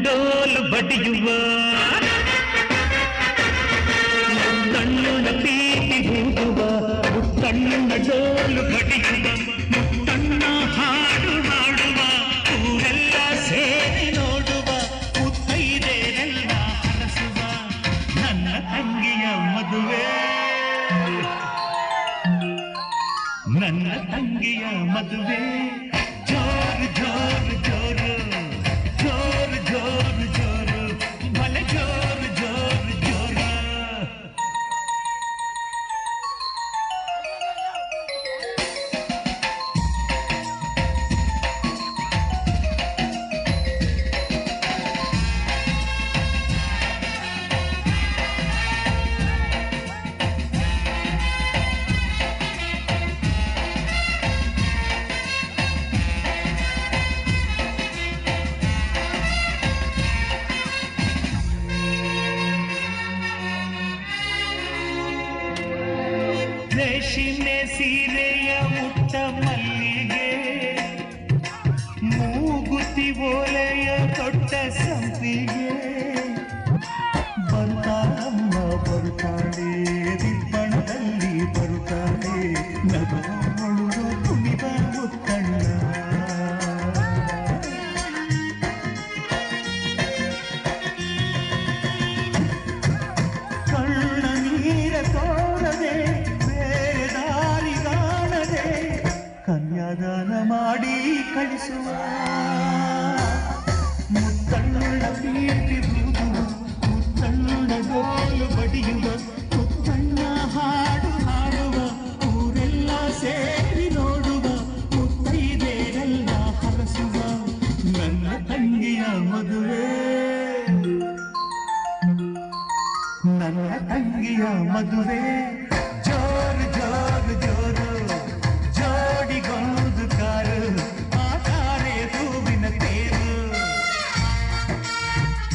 ಡೋಲು ಬಡಿಯುವ ಮುತ್ತಣ್ಣನ ಪ್ರೀತಿ ಹೂಡುವ ಮುತ್ತಣ್ಣನ ಡೋಲು ಬಡಿಯುವ ಮುತ್ತಣ್ಣ ಹಾಡು ಹಾಡುವ ಊರೆಲ್ಲ ಸೇರಿ ನೋಡುವ ಮುತ್ತೈದೆರೆಲ್ಲ ಹರಸುವ ನನ್ನ ತಂಗಿಯ ಮದುವೆ ನನ್ನ ತಂಗಿಯ ಮದುವೆ ಜೋರು ಜೋರು ಜೋರು ಜೋರು ಜೋರು ಜೋರು ಭಲೆ ಜೋರು ಜೋರು ಜೋರು ರೇಷ್ಮೆ ಸೀರೆಯ ಮುಟ್ಟ ಮಲ್ಲಿಗೆ ಮೂಗುತಿ ಓಲೆಯ ದೊಡ್ಡ ಸಂಪಿಗೆ ಬರ್ತಾಳಮ್ಮ ಬರುತ್ತಾಳೆ ದಿಬ್ಬಣದಲ್ಲಿ ಬರುತ್ತಾಳೆ ನಗುವಳು ಕುಣಿವ ಮುತ್ತಣ್ಣ ಕಣ್ಣ ನೀರ ತೋರದೆ ಕನ್ಯಾದಾನ ಮಾಡಿ ಕಳಿಸುವ ಮುತ್ತಣ್ಣನ ಪ್ರೀತಿ ಬೂದುವ ಮುತ್ತಣ್ಣನ ಡೋಲು ಬಡಿಯುವ ಮುತ್ತಣ್ಣ ಹಾಡು ಹಾಡುವ ಊರೆಲ್ಲ ಸೇರಿ ನೋಡುವ ಮುತ್ತೈದೆರೆಲ್ಲ ಹರಸುವ ನನ್ನ ತಂಗಿಯ ಮದುವೆ ನನ್ನ ತಂಗಿಯ ಮದುವೆ